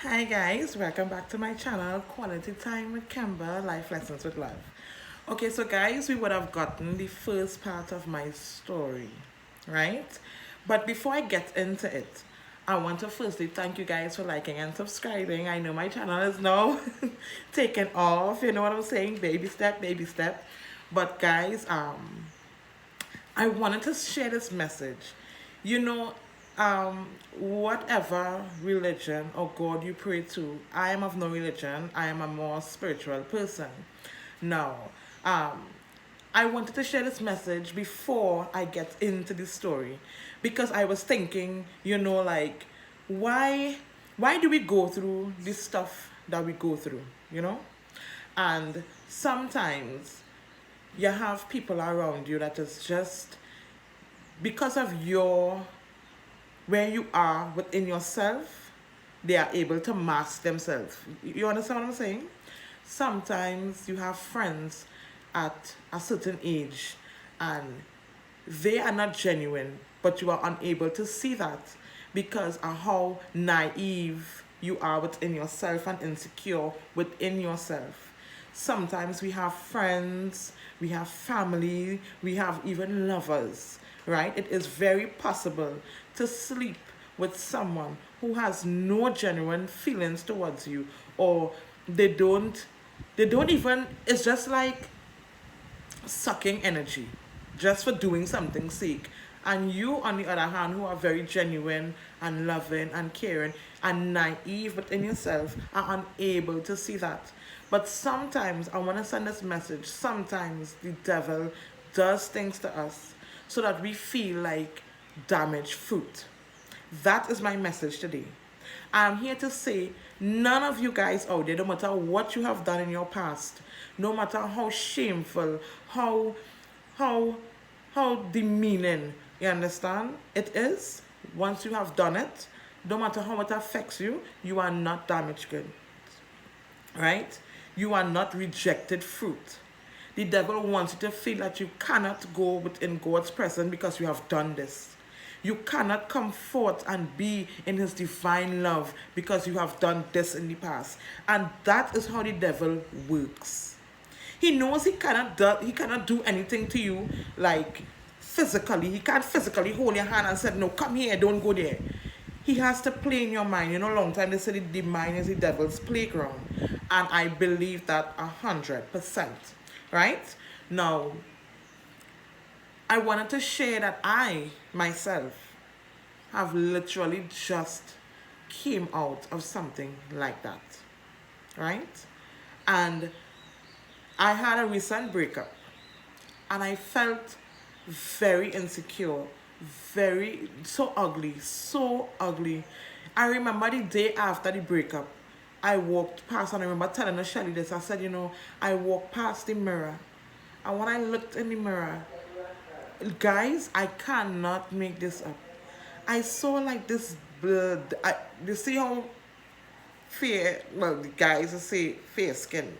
Hi guys, welcome back to my channel, Quality Time with Kimber, Life Lessons with Love. Okay, so guys, we would have gotten the first part of my story, right? But before I get into it, I want to firstly thank you guys for liking and subscribing. I know my channel is now taken off, you know what I'm saying? Baby step, baby step. But guys, I wanted to share this message. You know, whatever religion or God you pray to, I am of no religion. I am a more spiritual person. Now, um, I wanted to share this message before I get into the story because I was thinking, like, why, why do we go through this stuff that we go through, you know? And sometimes you have people around you that is just because of where you are within yourself, they are able to mask themselves. You understand what I'm saying? Sometimes you have friends at a certain age and they are not genuine, but you are unable to see that because of how naive you are within yourself and insecure within yourself. Sometimes we have friends, we have family, we have even lovers, right? It is very possible to sleep with someone who has no genuine feelings towards you, or they don't they don't even, it's just like sucking energy just for doing something sake. And you, on the other hand, who are very genuine and loving and caring and naive within yourself, are unable to see that. But sometimes, I want to send this message, sometimes the devil does things to us so that we feel like damaged fruit. That is my message today. I'm here to say none of you guys out there, no matter what you have done in your past, no matter how shameful, how how how demeaning, you understand, it is, once you have done it, no matter how it affects you, you are not damaged good, right? You are not rejected fruit. The devil wants you to feel that you cannot go within God's presence because you have done this. You cannot come forth and be in his divine love because you have done this in the past. And that is how the devil works. He knows he cannot do anything to you like physically. He can't physically hold your hand and say, no, come here, don't go there. He has to play in your mind. You know, long time they said the mind is the devil's playground. And I believe that 100%. Right? Now, I wanted to share that I, myself, have literally just came out of something like that. Right? And I had a recent breakup and I felt very insecure, very, so ugly, so ugly. I remember the day after the breakup, I walked past, and I remember telling Shelly this. I said, I walked past the mirror, and when I looked in the mirror, guys, I cannot make this up. I saw like this blood. You see how fair, well, the guys say fair skin,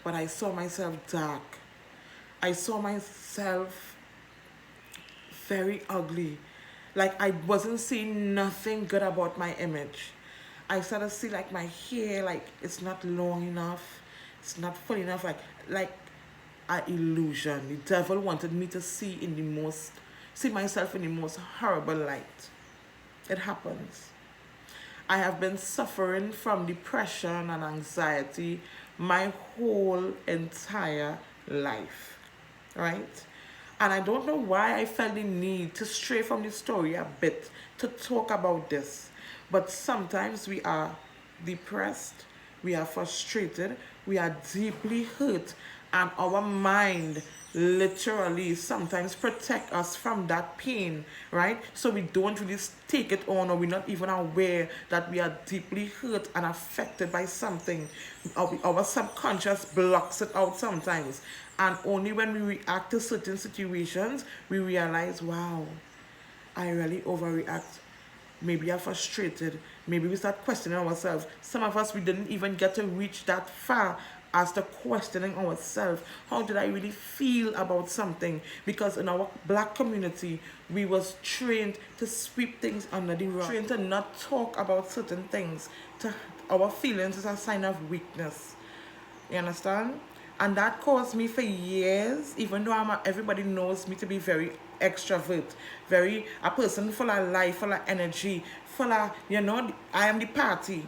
but I saw myself dark. I saw myself very ugly. Like I wasn't seeing nothing good about my image. I started to see like my hair, like it's not long enough, it's not full enough, like an illusion. The devil wanted me to see myself in the most horrible light. It happens. I have been suffering from depression and anxiety my whole entire life, right? And I don't know why I felt the need to stray from the story a bit to talk about this. But sometimes we are depressed, we are frustrated, we are deeply hurt, and our mind literally sometimes protect us from that pain, right? So we don't really take it on, or we're not even aware that we are deeply hurt and affected by something. Our subconscious blocks it out sometimes, and only when we react to certain situations we realize, wow, I really overreact. Maybe I'm frustrated. Maybe we start questioning ourselves. Some of us, we didn't even get to reach that far as to questioning ourselves. How did I really feel about something? Because in our black community, we was trained to sweep things under the rug, trained to not talk about certain things. Our feelings is a sign of weakness. You understand? And that caused me for years, even though everybody knows me to be very extrovert, very a person full of life, full of energy, full of, I am the party.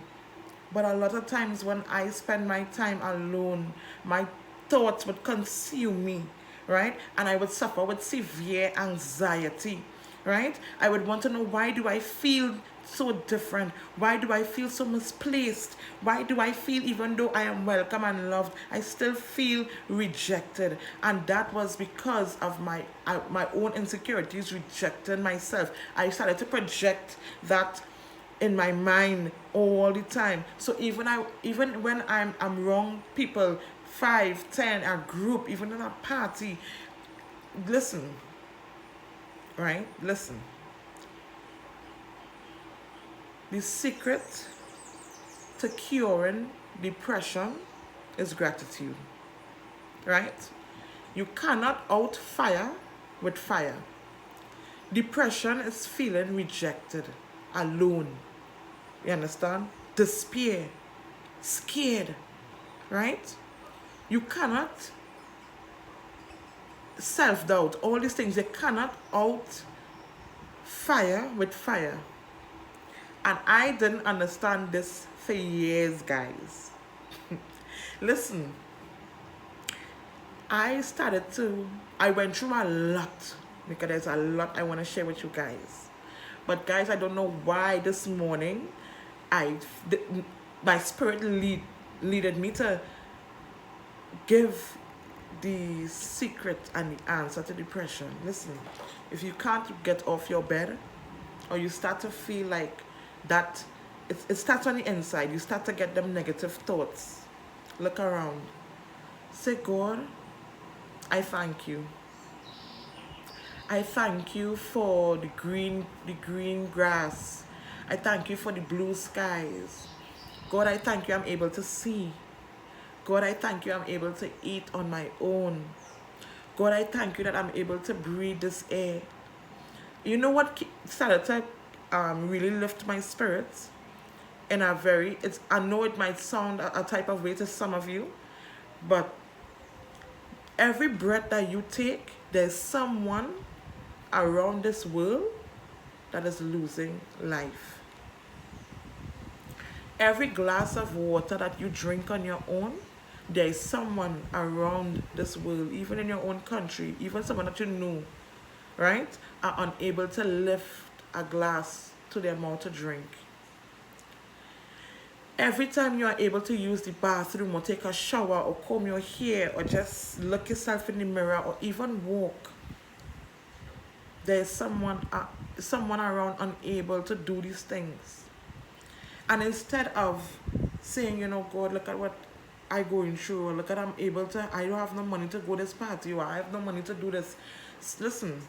But a lot of times when I spend my time alone, my thoughts would consume me, right? And I would suffer with severe anxiety, right? I would want to know, why do I feel so different? Why do I feel so misplaced? Why do I feel, even though I am welcome and loved, I still feel rejected? And that was because of my own insecurities, rejecting myself. I started to project that in my mind all the time. So even when I'm wrong people, 5, 10, a group, even in a party, listen, right? Listen. The secret to curing depression is gratitude, right? You cannot out fire with fire. Depression is feeling rejected, alone. You understand? Despair, scared, right? You cannot self-doubt, all these things. You cannot out fire with fire. And I didn't understand this for years, guys. Listen, I went through a lot, because there's a lot I want to share with you guys. But guys, I don't know why this morning, my spirit leaded me to give the secret and the answer to depression. Listen, if you can't get off your bed, or you start to feel like that, it starts on the inside, you start to get them negative thoughts, look around, say, God, I thank you. I thank you for the green grass. I thank you for the blue skies. God, I thank you I'm able to see. God, I thank you I'm able to eat on my own. God, I thank you that I'm able to breathe this air. You know what started to really lift my spirits in a very, I know it might sound a type of way to some of you, but every breath that you take, there's someone around this world that is losing life. Every glass of water that you drink on your own, there is someone around this world, even in your own country, even someone that you know, right, are unable to lift a glass to their mouth to drink. Every time you are able to use the bathroom or take a shower or comb your hair or just look yourself in the mirror or even walk, there's someone around unable to do these things. And instead of saying, God, look at what I going through, or look at I don't have no money to go to this party, or I have no money to do this. Listen,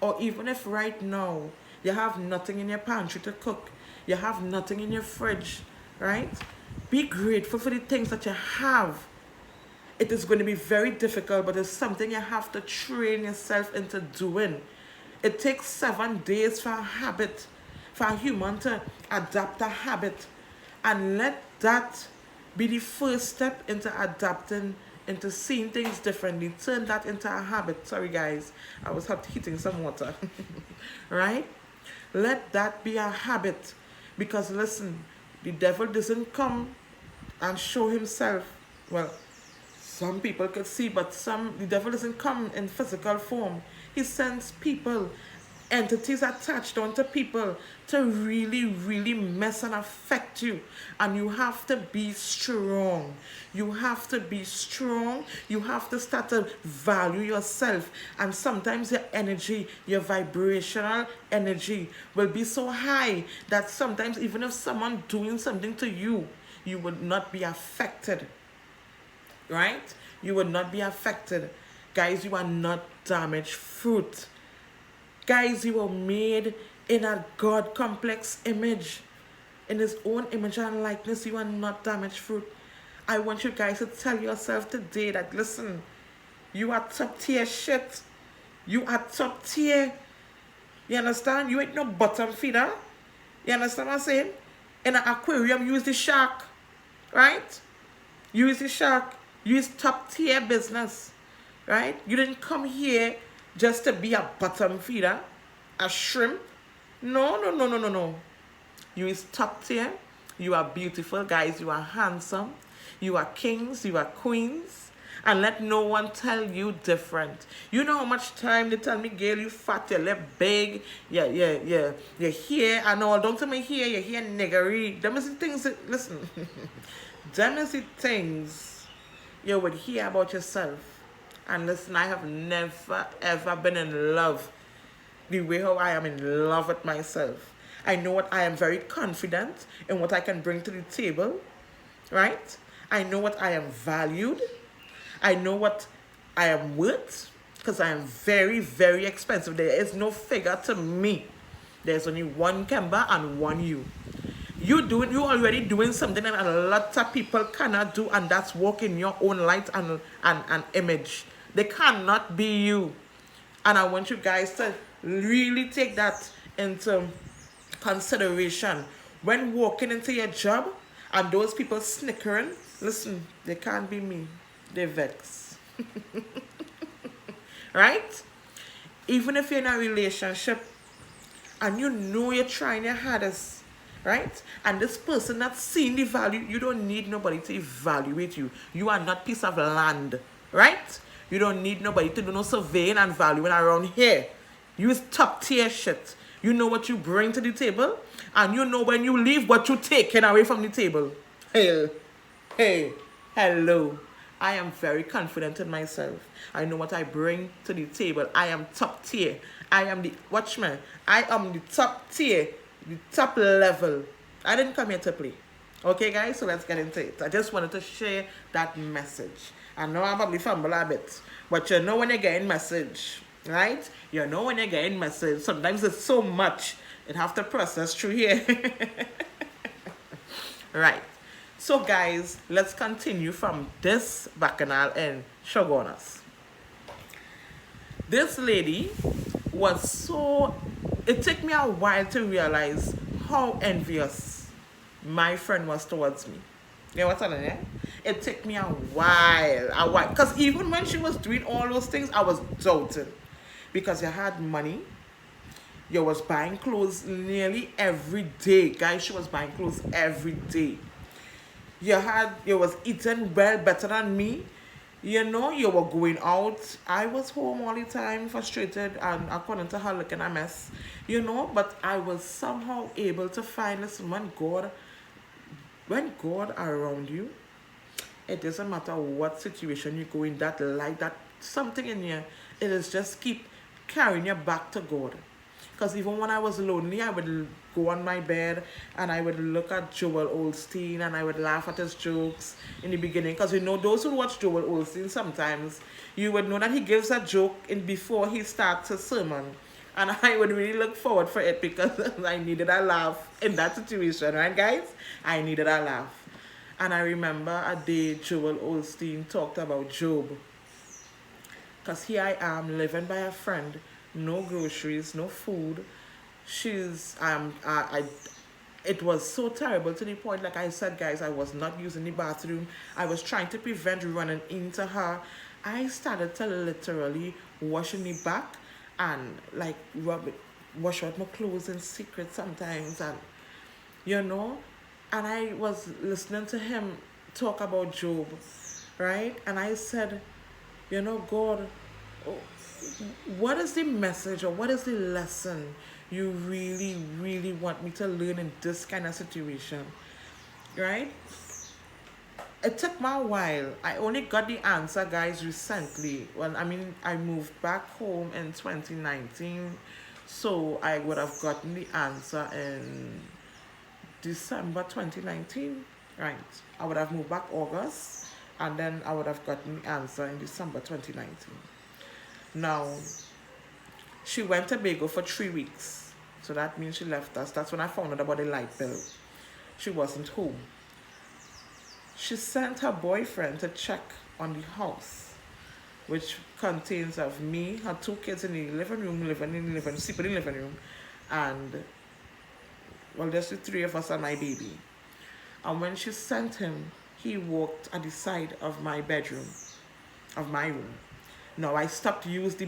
or even if right now you have nothing in your pantry to cook, you have nothing in your fridge, right? Be grateful for the things that you have. It is going to be very difficult, but it's something you have to train yourself into doing. It takes 7 days for a human to adapt a habit. And let that be the first step into adapting, into seeing things differently. Turn that into a habit. Sorry guys, I was heating some water. Right? Let that be a habit. Because listen, the devil doesn't come and show himself. Well, some people could see, but the devil doesn't come in physical form. He sends people, entities attached onto people to really, really mess and affect you. And you have to be strong. You have to be strong. You have to start to value yourself. And sometimes your energy, your vibrational energy will be so high that sometimes even if someone doing something to you, you would not be affected. Right? You would not be affected. Guys, you are not damaged fruit. Guys, you were made in a God complex image. In his own image and likeness, you are not damaged fruit. I want you guys to tell yourself today that, listen, you are top tier shit. You are top tier. You understand? You ain't no bottom feeder. You understand what I'm saying? In an aquarium, use the shark. Right? Use the shark. Use top tier business. Right? You didn't come here just to be a bottom feeder. A shrimp. No, no, no, no, no, no. You is top tier. You are beautiful, guys. You are handsome. You are kings. You are queens. And let no one tell you different. You know how much time they tell me, girl, you fat, your lip big, yeah, your hair and all. Don't tell me hair, your hair niggery. Them is the things that, listen, them is the things you would hear about yourself. And listen, I have never, ever been in love the way how I am in love with myself. I know what I am very confident in what I can bring to the table, right? I know what I am valued. I know what I am worth because I am very, very expensive. There is no figure to me. There's only one Kemba and one you. You already doing something that a lot of people cannot do, and that's walk in your own light and image. They cannot be you. And I want you guys to really take that into consideration. When walking into your job and those people snickering, listen, they can't be me. They vex. Right? Even if you're in a relationship and you know you're trying your hardest, right? And this person that's seeing the value, you don't need nobody to evaluate you. You are not piece of land, right? You don't need nobody to do no surveying and valuing around here. You is top tier shit. You know what you bring to the table, and you know when you leave what you taking away from the table. Hey, hello. I am very confident in myself. I know what I bring to the table. I am top tier. I am the watchman. I am the top tier, the top level. I didn't come here to play. Okay, guys, so let's get into it. I just wanted to share that message. I know I probably fumble a bit, but you know when you're getting message, right? You know when you're getting message. Sometimes it's so much, it have to process through here. Right. So guys, let's continue from this bacchanal in Shogunas. This lady was so... It took me a while to realize how envious my friend was towards me. You know what I'm telling you? It took me a while. Because even when she was doing all those things, I was doubting. Because you had money. You was buying clothes nearly every day. Guys, she was buying clothes every day. You was eating well better than me. You know, you were going out. I was home all the time, frustrated, and according to her, looking a mess. You know, but I was somehow able to find, listen, when God around you, it doesn't matter what situation you go in, that light, that something in you, it is just keep carrying you back to God. Because even when I was lonely, I would go on my bed and I would look at Joel Osteen and I would laugh at his jokes in the beginning. Because you know, those who watch Joel Osteen sometimes, you would know that he gives a joke before he starts his sermon. And I would really look forward for it because I needed a laugh in that situation, right guys? I needed a laugh. And I remember a day Joel Osteen talked about Job. Because here I am living by a friend, no groceries, no food. It was so terrible to the point, like I said, guys, I was not using the bathroom. I was trying to prevent running into her. I started to literally wash in the back and like wash out my clothes in secret sometimes, and you know, and I was listening to him talk about Job, right? And I said, you know, God, what is the message or what is the lesson you really, really want me to learn in this kind of situation, right? It took me a while. I only got the answer, guys, recently. Well, I mean, I moved back home in 2019, so I would have gotten the answer in December 2019, right? I would have moved back August, and then I would have gotten the answer in December 2019. Now, she went to Tobago for 3 weeks. So that means she left us. That's when I found out about the light bill. She wasn't home. She sent her boyfriend to check on the house, which contains of me, her two kids in the living room, sleeping in the living room, and well, there's the three of us and my baby. And when she sent him, he walked at the side of my bedroom, of my room. Now I stopped to use the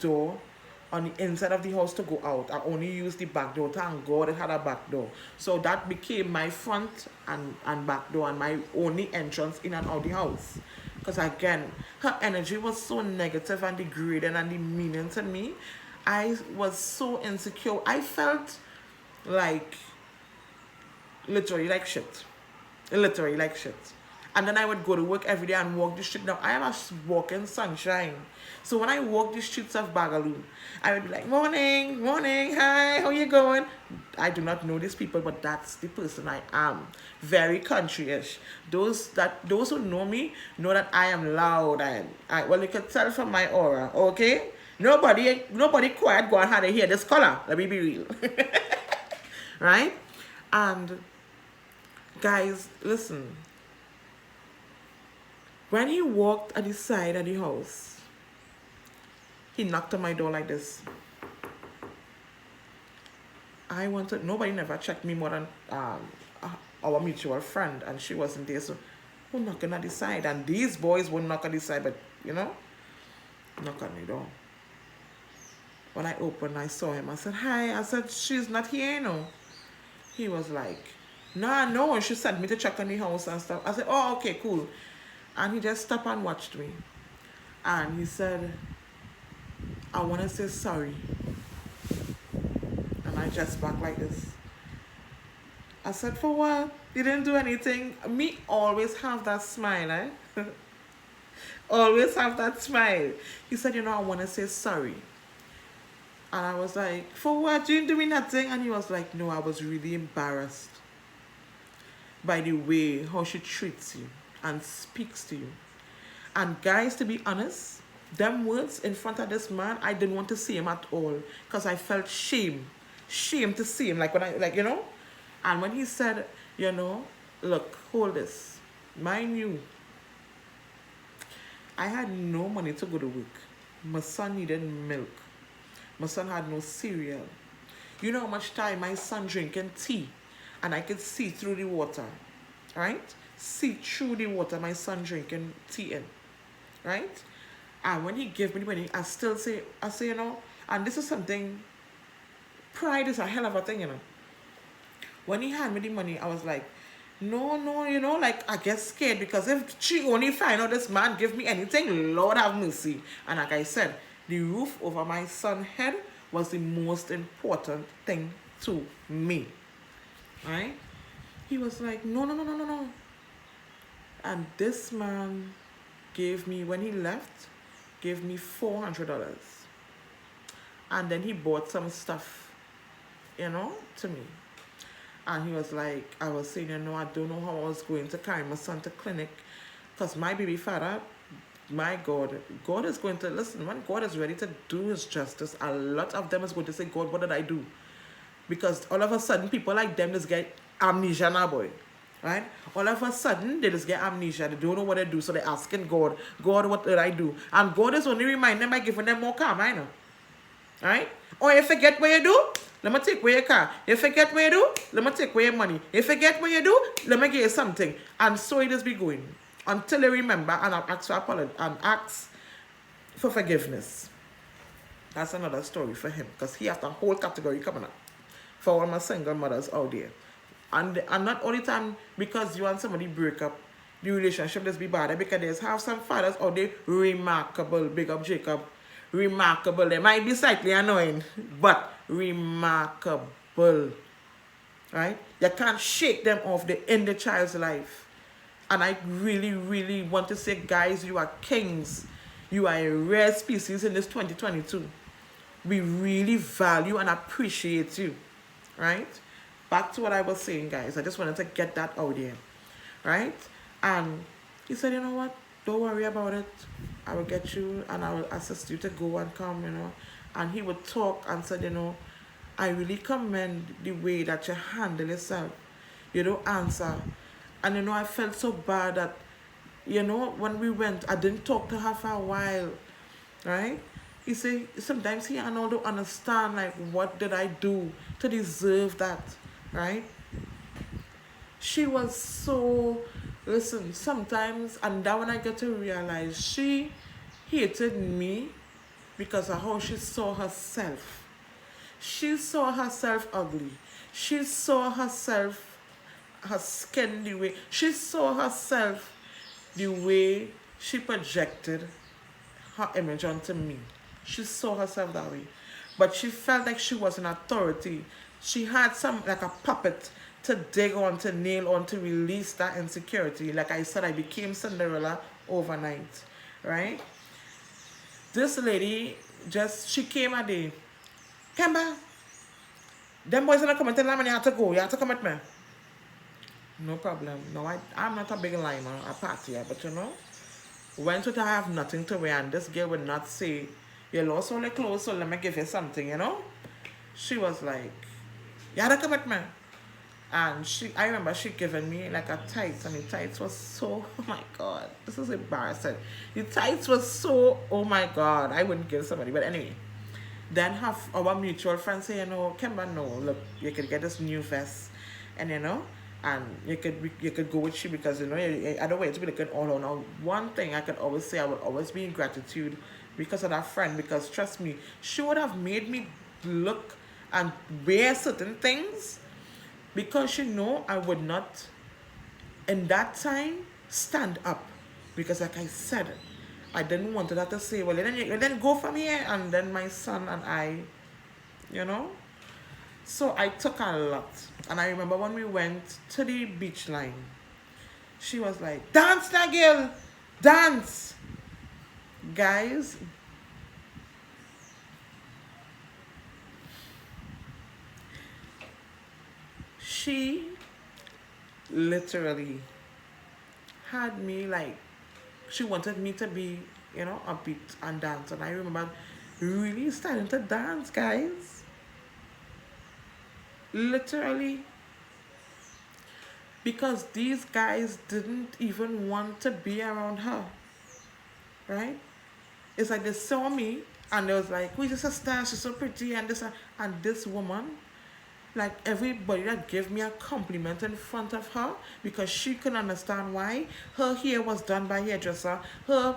door on the inside of the house to go out. I only used the back door. Thank God it had a back door. So that became my front and back door and my only entrance in and out the house. Because again, her energy was so negative and degrading and demeaning to me. I was so insecure. I felt like literally like shit. Literally like shit. And then I would go to work every day and walk the street. Now I am a walking sunshine. So when I walk the streets of Bagaloo, I would be like, morning, morning, hi, how you going? I do not know these people, but that's the person I am. Very country-ish. Those who know me know that I am loud. Well, you can tell from my aura, okay? Nobody quiet go and have to hear this color. Let me be real. Right? And guys, listen. When he walked at the side of the house, he knocked on my door like this. Nobody never checked me more than our mutual friend, and she wasn't there, so who knocking at the side? And these boys wouldn't knock at the side, but knock on the door. When I opened, I saw him. I said, hi. I said, she's not here, He was like, no, she sent me to check on the house and stuff. I said, oh, okay, cool. And he just stopped and watched me. And he said, I want to say sorry. And I just back like this. I said, for what? You didn't do anything. Me always have that smile, eh? Always have that smile. He said, I want to say sorry. And I was like, for what? You didn't do me nothing. And he was like, no, I was really embarrassed by the way how she treats you and speaks to you. And guys, to be honest, them words in front of this man, I didn't want to see him at all, because I felt shame to see him, and when he said, look, hold this, mind you, I had no money to go to work. My son needed milk. My son had no cereal. You know how much time my son drinking tea, and I could see through the water, right? See through the water my son drinking tea in, right? And when he gave me the money, I say, and this is something, pride is a hell of a thing, When he handed me the money, I was like, no, I get scared, because if she only find out this man give me anything, Lord have mercy. And like I said, the roof over my son's head was the most important thing to me, right? He was like, no. And this man gave me, when he left, gave me $400. And then he bought some stuff, to me. And he was like, I was saying, I don't know how I was going to carry my son to clinic, because my baby father, my God is going to, listen, when God is ready to do his justice, a lot of them is going to say, God, what did I do? Because all of a sudden, people like them just get amnesia now, boy. Right? All of a sudden, they just get amnesia. They don't know what they do, so they're asking God, what did I do? And God is only reminding them by giving them more karma, Right? Or if you forget what you do, let me take away your car. If you forget what you do, let me take away your money. If you forget what you do, let me give you something. And so it just be going. Until they remember and ask for apology and ask for forgiveness. That's another story for him, because he has a whole category coming up for all my single mothers out there. And not only time because you and somebody break up, the relationship just be bad. Because there's have some fathers out there remarkable. Big up Jacob. Remarkable. They might be slightly annoying, but remarkable. Right? You can't shake them off in the child's life. And I really, really want to say, guys, you are kings. You are a rare species in this 2022. We really value and appreciate you. Right? Back to what I was saying, guys. I just wanted to get that out there. Right? And he said, you know what? Don't worry about it. I will get you and I will assist you to go and come, And he would talk and said, I really commend the way that you handle yourself. You don't answer And I felt so bad that, when we went, I didn't talk to her for a while, right? He said sometimes he and all don't understand, like, what did I do to deserve that, right? She was so, listen, sometimes, and that when I get to realize she hated me because of how she saw herself. She saw herself ugly. She saw herself, her skin the way, she saw herself the way she projected her image onto me. She saw herself that way. But she felt like she was an authority. She had like a puppet to dig on, to nail on, to release that insecurity. Like I said, I became Cinderella overnight, right? This lady she came a day. Kemba, them boys are not coming, tell them you have to go. You have to come with me. No problem. No, I'm not a big limer, a partier, but went with her, I have nothing to wear, and this girl would not say, you lost all your clothes, so let me give you something, She was like, you had to come with me. And I remember she given me like a tights, and the tights was so, oh my God, this is embarrassing. The tights was so, oh my God, I wouldn't give somebody, but anyway. Then our mutual friend say, Kimber, no, look, you could get this new vest, and and you could go with she because I don't want it to be looking all on. Now, one thing I could always say, I would always be in gratitude because of that friend, because trust me, she would have made me look and wear certain things because I would not in that time stand up, because like I said, I didn't want her to say, well, then go from here, and then my son and I, So I took a lot. And I remember when we went to the beach line, she was like, dance now, girl, dance. Guys, she literally had me like, she wanted me to be, upbeat and dance. And I remember really starting to dance, guys. Literally. Because these guys didn't even want to be around her. Right? It's like they saw me and they was like, who's this star? She's so pretty, and this woman, like everybody that gave me a compliment in front of her because she couldn't understand why. Her hair was done by hairdresser. Her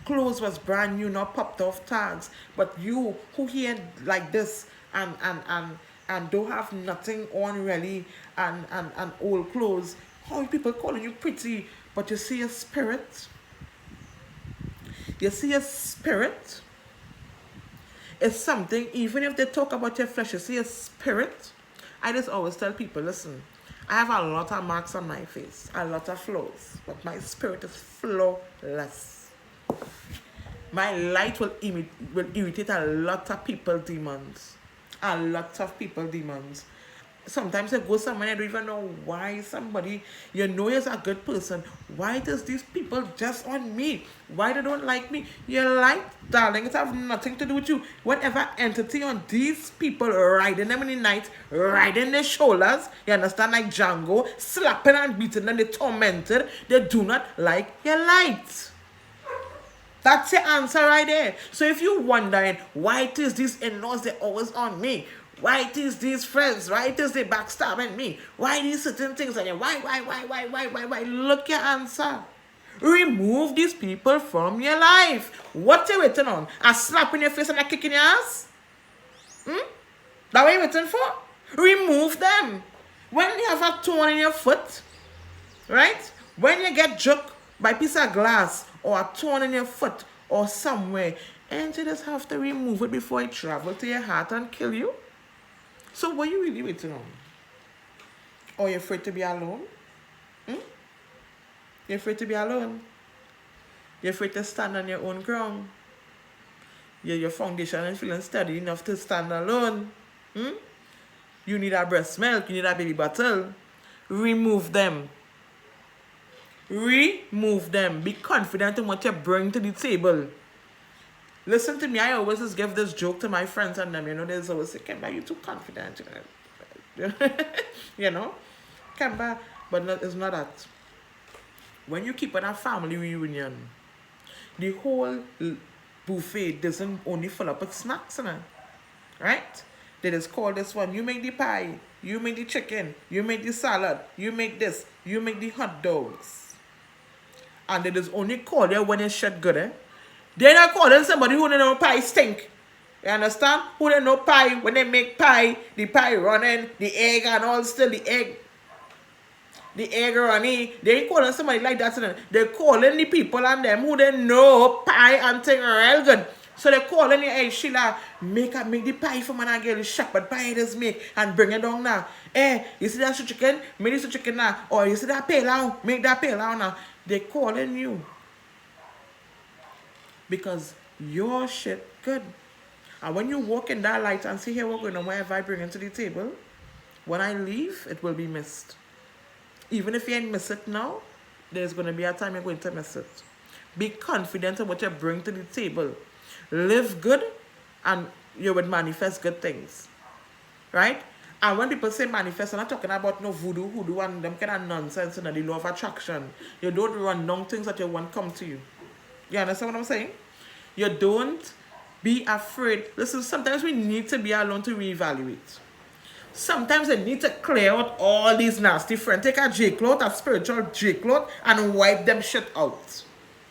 clothes was brand new, not popped off tags. But you who here like this and don't have nothing on really and old clothes, how people calling you pretty, but you see a spirit. You see a spirit. It's something, even if they talk about your flesh, you see a spirit. I just always tell people, listen, I have a lot of marks on my face, a lot of flaws, but my spirit is flawless. My light will irritate a lot of people demons. A lot of people demons. Sometimes I go somewhere and I don't even know why somebody, is a good person. Why does these people just on me? Why they don't like me? Your light, darling, it have nothing to do with you. Whatever entity on these people riding them in the night, riding their shoulders, you understand, like Django, slapping and beating them, they tormented, they do not like your light. That's the answer right there. So if you're wondering why it is these in-laws, they're always on me, why it is these friends, why it is they backstabbing me, why these certain things are there, why, look your answer. Remove these people from your life. What you waiting on? A slap in your face and a kick in your ass? That what you waiting for? Remove them. When you have a thorn in your foot, right? When you get jerked by a piece of glass or a thorn in your foot or somewhere, and you just have to remove it before it travel to your heart and kill you. So what are you really waiting on? Or you're afraid to be alone? You're afraid to be alone? You're afraid to stand on your own ground? Your foundation is feeling steady enough to stand alone? You need a breast milk, you need a baby bottle. Remove them. Remove them. Be confident in what you bring to the table. Listen to me, I always just give this joke to my friends and them, there's always say, Kemba, you're too confident, Kemba, but it's not that. When you keep on a family reunion, the whole buffet doesn't only fill up with snacks, right? They just call this one, you make the pie, you make the chicken, you make the salad, you make this, you make the hot dogs. And they just only call you when it's shit good, They're not calling somebody who don't know pie stink. You understand? Who don't know pie, when they make pie, the pie running, the egg and all still the egg running. They ain't calling somebody like that. They're calling the people and them who they know pie and thing real good. So they calling the hey Sheila, make the pie for man and girl shepherd pie just make and bring it down now. Hey, you see that chicken? Make this chicken now. Or you see that pilau? Make that pilau now. They calling you. Because your shit good. And when you walk in that light and see here what going on, whatever I bring into the table, when I leave, it will be missed. Even if you ain't miss it now, there's going to be a time you're going to miss it. Be confident in what you bring to the table. Live good and you will manifest good things. Right? And when people say manifest, I'm not talking about no voodoo, hoodoo, and them kind of nonsense and the law of attraction. You don't run down things that you want come to you. You understand what I'm saying? You don't be afraid. Listen, sometimes we need to be alone to reevaluate. Sometimes they need to clear out all these nasty friends. Take a J-cloth, a spiritual J-cloth, and wipe them shit out.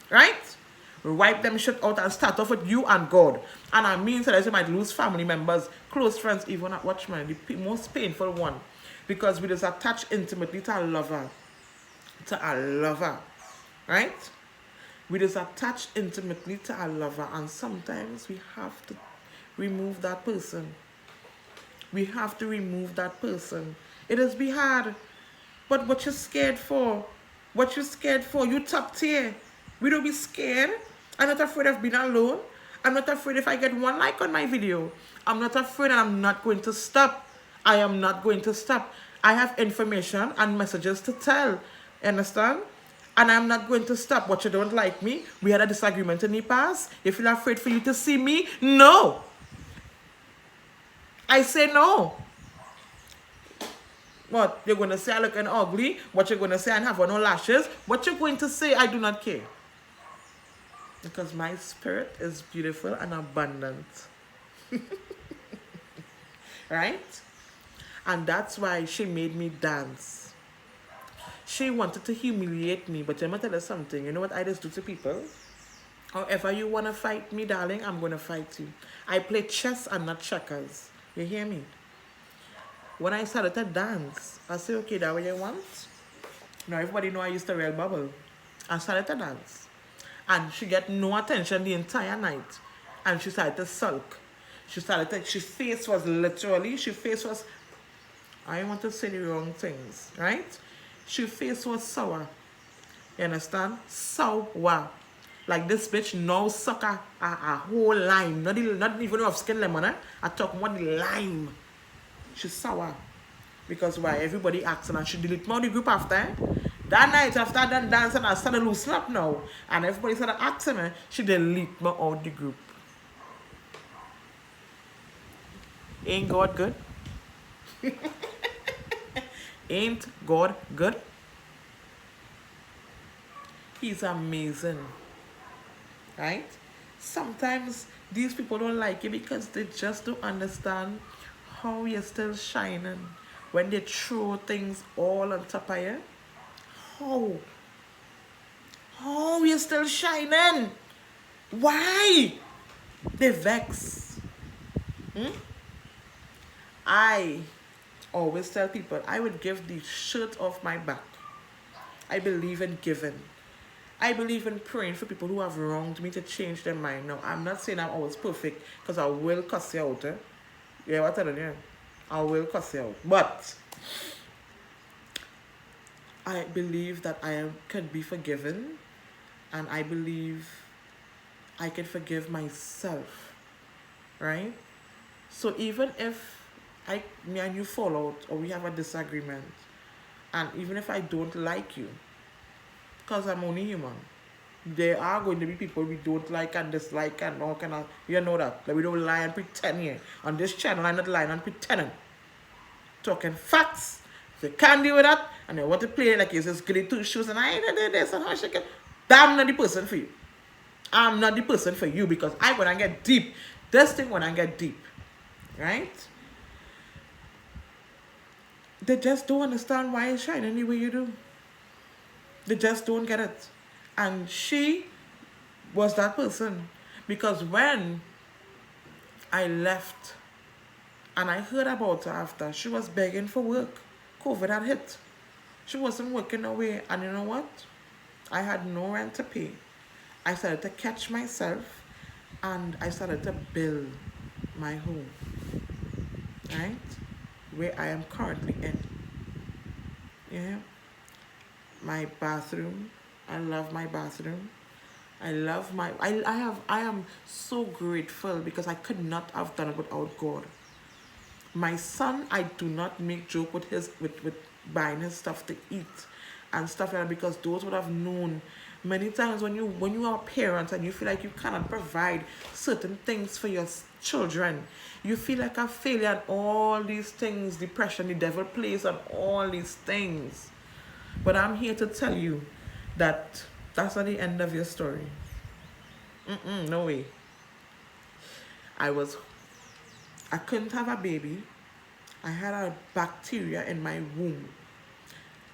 Right? Wipe them shit out and start off with you and God. And I mean, so that you might lose family members, close friends, even at Watchman, the most painful one. Because we just attach intimately to a lover. To a lover. Right? We just attach intimately to a lover. And sometimes we have to remove that person. We have to remove that person. It is be hard. But what you're scared for? What you're scared for? You top tier. We don't be scared. I'm not afraid of being alone. I'm not afraid if I get 1 like on my video. I'm not afraid and I'm not going to stop. I am not going to stop. I have information and messages to tell. Understand? And I'm not going to stop. What you don't like me? We had a disagreement in the past. You feel afraid for you to see me? No. I say no. What? You're going to say I look ugly? What you're going to say I have no lashes? What you're going to say, I do not care. Because my spirit is beautiful and abundant. Right? And that's why she made me dance. She wanted to humiliate me, but let me tell you something. You know what I just do to people? However you want to fight me, darling, I'm going to fight you. I play chess and not checkers. You hear me? When I started to dance, I said, okay, that's what you want? Now everybody know I used to real bubble. I started to dance. And she get no attention the entire night. And she started to sulk. She face was, I want to say the wrong things, right? She face was sour. You understand? Sour. Like this bitch now suck a whole lime. Not even of skin lemon, I talk about the lime. She's sour. Because why? Everybody asking and she delete me out the group after. That night after I done dancing, I started loosening up now. And everybody started asking me, she delete me out the group. Ain't God good? Ain't God good? He's amazing. Right? Sometimes these people don't like you because they just don't understand how you're still shining. When they throw things all on top of you. How you're still shining? Why? They vex. I always tell people I would give the shirt off my back. I believe in giving. I believe in praying for people who have wronged me to change their mind. Now, I'm not saying I'm always perfect because I will cuss you out. Yeah, what I'm telling you? I will cuss you out. But I believe that I can be forgiven, and I believe I can forgive myself. Right? So even if me and you fall out or we have a disagreement, and even if I don't like you, because I'm only human, there are going to be people we don't like and dislike and all kind of, you know that. Like we don't lie and pretend here. On this channel, I'm not lying and pretending. Talking facts. If you can't deal with that, and I want to play like it's just goody two shoes and I did this and how she can. I'm not the person for you. I'm not the person for you because I wanna get deep. This thing wanna get deep. Right? They just don't understand why it's shining the way you do. They just don't get it. And she was that person. Because when I left and I heard about her after, she was begging for work. COVID had hit. She wasn't working away. And you know what? I had no rent to pay. I started to catch myself and I started to build my home. Right? Where I am currently in. Yeah. My bathroom. I love my bathroom. I am so grateful because I could not have done it without God. My son, I do not make joke with with buying his stuff to eat and stuff like that because those would have known many times when you are a parent and you feel like you cannot provide certain things for your children, you feel like a failure and all these things, depression, the devil plays on all these things. But I'm here to tell you that that's not the end of your story. No way. I was I couldn't have a baby. I had a bacteria in my womb.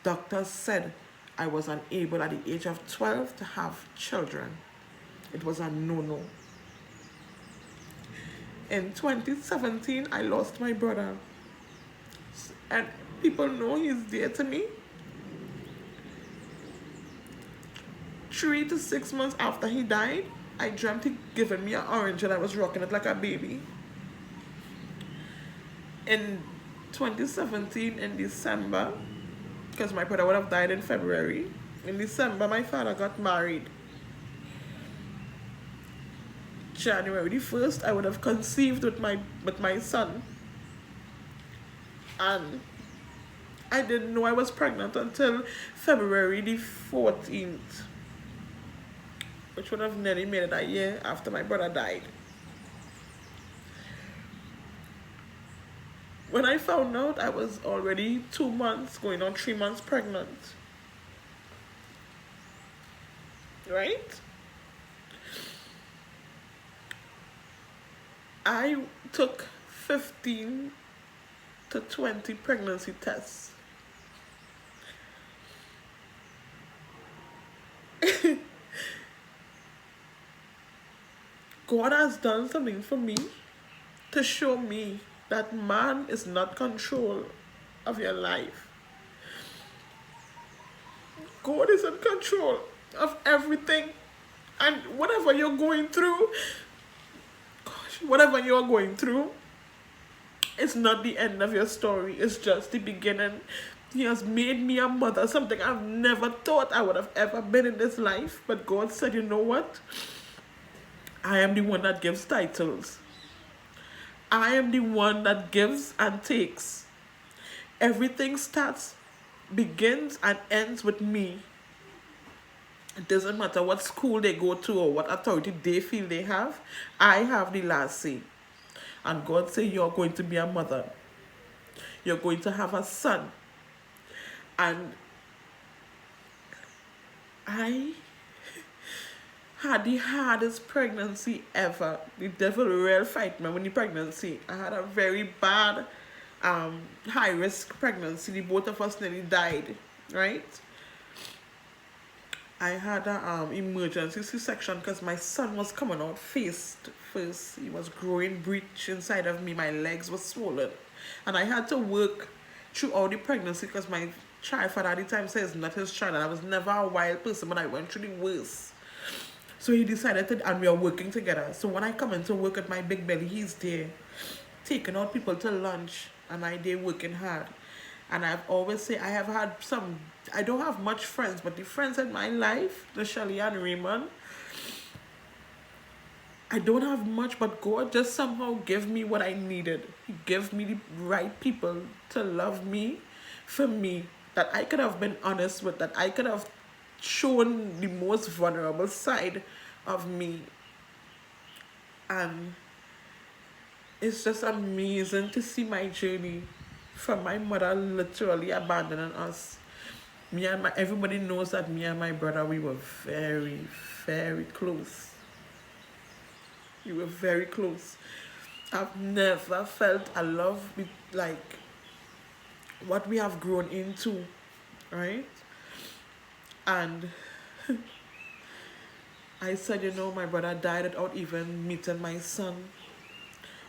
Doctors said I was unable at the age of 12 to have children. It was a no-no. In 2017, I lost my brother. And people know he's dear to me. 3 to 6 months after he died, I dreamt he'd given me an orange and I was rocking it like a baby. In 2017, in December, because my brother would have died in February, in December, my father got married. January the 1st, I would have conceived with my son. And I didn't know I was pregnant until February the 14th, which would have nearly made it a year after my brother died. When I found out, I was already 2 months, going on 3 months pregnant. Right? I took 15 to 20 pregnancy tests. God has done something for me to show me that man is not control of your life. God is in control of everything. And whatever you're going through, whatever you're going through, it's not the end of your story. It's just the beginning. He has made me a mother, something I've never thought I would have ever been in this life. But God said, you know what? I am the one that gives titles. I am the one that gives and takes. Everything begins and ends with me. It doesn't matter what school they go to or what authority they feel they have. I have the last say. And God said, you're going to be a mother. You're going to have a son. And I had the hardest pregnancy ever. The devil real fight me when the pregnancy. I had a very bad, high-risk pregnancy. The both of us nearly died, right? I had an emergency C-section because my son was coming out face first. He was growing breech inside of me. My legs were swollen. And I had to work throughout the pregnancy because my child father at the time says not his child. And I was never a wild person, but I went through the worst. So he decided to, and we are working together. So when I come into work at my big belly, he's there, taking out people to lunch, and I there working hard. And I've always say I have had some, I don't have much friends, but the friends in my life, the Shelly and Raymond, I don't have much, but God just somehow gave me what I needed. He gave me the right people to love me, for me, that I could have been honest with, that I could have shown the most vulnerable side of me. And it's just amazing to see my journey from my mother literally abandoning us Everybody knows that me and my brother, we were very, very close. We were very close. I've never felt a love like what we have grown into, right? And I said, my brother died without even meeting my son.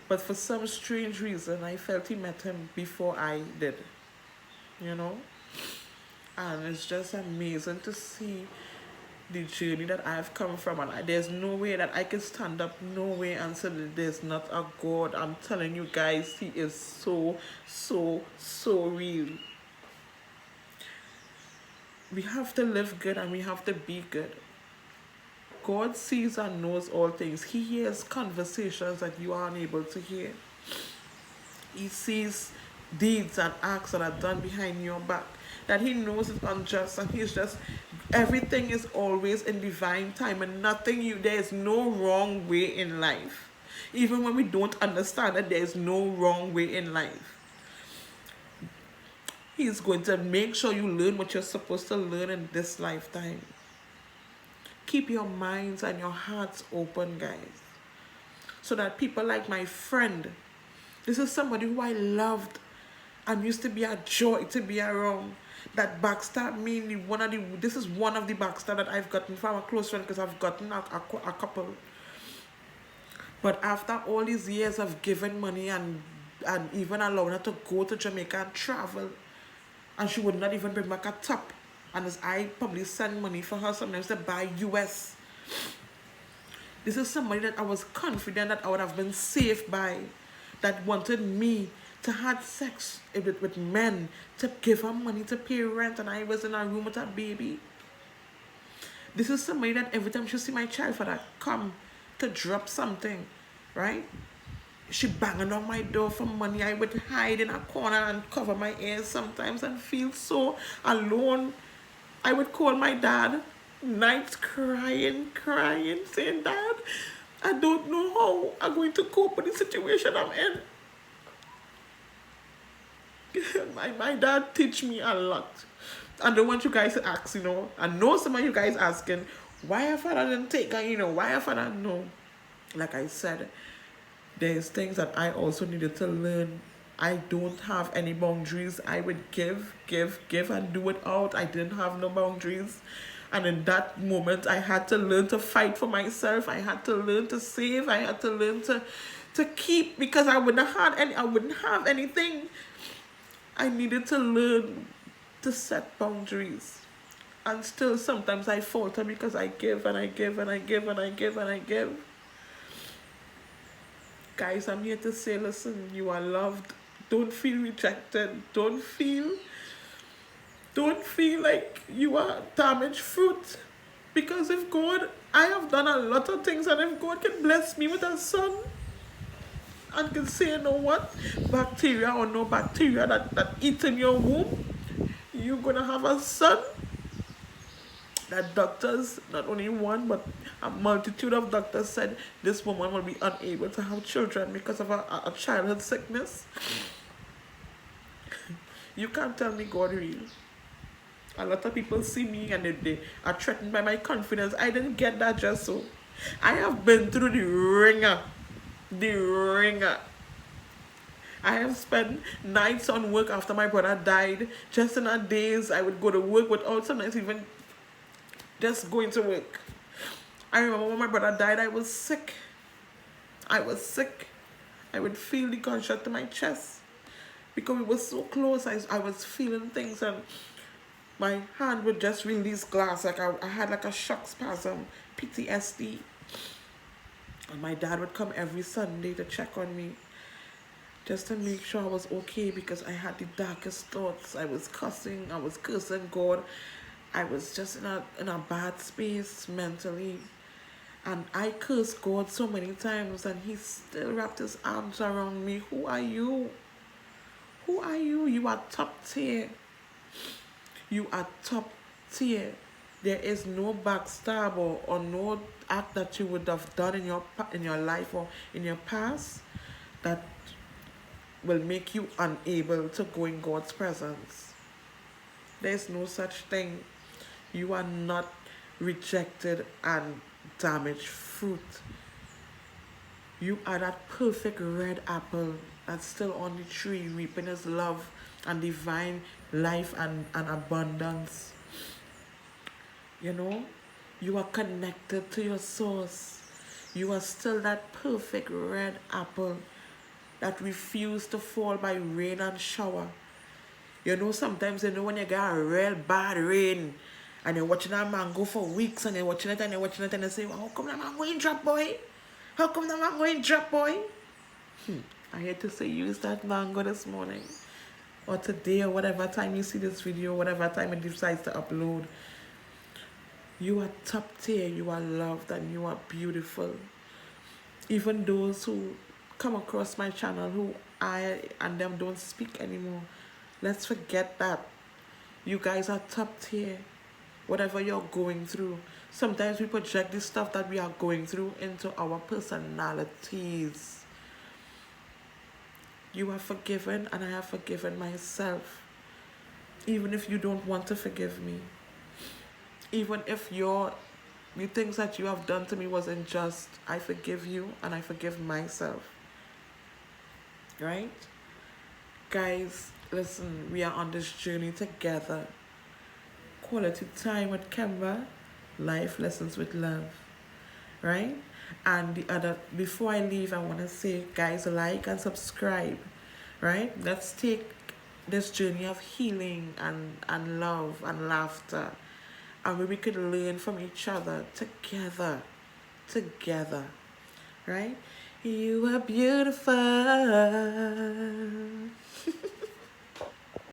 But for some strange reason, I felt he met him before I did, you know? And it's just amazing to see the journey that I've come from. And there's no way that I can stand up, no way, and say that there's not a God. I'm telling you guys, he is so, so, so real. We have to live good and we have to be good. God sees and knows all things. He hears conversations that you are unable to hear. He sees deeds and acts that are done behind your back, that he knows is unjust, and he's just, everything is always in divine time, and there is no wrong way in life. Even when we don't understand that there is no wrong way in life. He's going to make sure you learn what you're supposed to learn in this lifetime. Keep your minds and your hearts open, guys. So that people like my friend, this is somebody who I loved and used to be a joy to be around, that backstab me. This is one of the backstab that I've gotten from a close friend, because I've gotten a couple. But after all these years of giving money and even allowing her to go to Jamaica and travel, and she would not even bring back a top. And as I probably send money for her sometimes to buy US. This is somebody that I was confident that I would have been safe by, that wanted me to have sex with men, to give her money to pay rent, and I was in a room with a baby. This is somebody that every time she see my child father come to drop something, right? She banging on my door for money. I would hide in a corner and cover my ears sometimes and feel so alone. I would call my dad, nights crying, saying, Dad, I don't know how I'm going to cope with the situation I'm in. My dad teach me a lot. I don't want you guys to ask, I know some of you guys asking, why your father didn't take her, why your father, no. Like I said, there's things that I also needed to learn. I don't have any boundaries. I would give and do it out. I didn't have no boundaries. And in that moment, I had to learn to fight for myself. I had to learn to save. I had to learn to keep, because I wouldn't have anything. I needed to learn to set boundaries. And still sometimes I falter because I give and I give and I give and I give and I give. Guys, I'm here to say, listen, you are loved. Don't feel rejected. Don't feel like you are damaged fruit. Because if God, I have done a lot of things, and if God can bless me with a son and can say, you know what, bacteria or no bacteria that eat in your womb, you're going to have a son. That doctors, not only one, but a multitude of doctors said this woman will be unable to have children because of a childhood sickness. You can't tell me God real. A lot of people see me and they are threatened by my confidence. I didn't get that just so. I have been through the ringer. I have spent nights on work after my brother died. Just in our days, I would go to work without sometimes even just going to work. I remember when my brother died, I was sick. I would feel the gunshot to my chest because we were so close. I was feeling things, and my hand would just release glass. Like I had like a shock spasm, PTSD. And my dad would come every Sunday to check on me, just to make sure I was okay, because I had the darkest thoughts. I was cursing God. I was just in a bad space mentally. And I cursed God so many times, and he still wrapped his arms around me. Who are you? Who are you? You are top tier. You are top tier. There is no backstab or no act that you would have done in your life or in your past that will make you unable to go in God's presence. There's no such thing. You are not rejected and damaged fruit. You are that perfect red apple that's still on the tree, reaping his love and divine life and abundance. You know, you are connected to your source. You are still that perfect red apple that refused to fall by rain and shower. You know, sometimes you know when you get a real bad rain and you're watching that mango for weeks and you're watching it and you're watching it and you say, well, how come the mango ain't drop, boy? How come the mango ain't drop, boy? I had to say use that mango this morning or today or whatever time you see this video, whatever time it decides to upload. You are top tier, you are loved, and you are beautiful. Even those who come across my channel who I and them don't speak anymore, let's forget that. You guys are top tier. Whatever you're going through, sometimes we project the stuff that we are going through into our personalities. You are forgiven and I have forgiven myself. Even if you don't want to forgive me. Even if the things that you have done to me was unjust, I forgive you and I forgive myself. Right? Guys, listen, we are on this journey together. Quality time with Kemba, life lessons with love. Right? And before I leave, I want to say, guys, like and subscribe. Right? Let's take this journey of healing and love and laughter. And where we could learn from each other together. Together. Right? You are beautiful.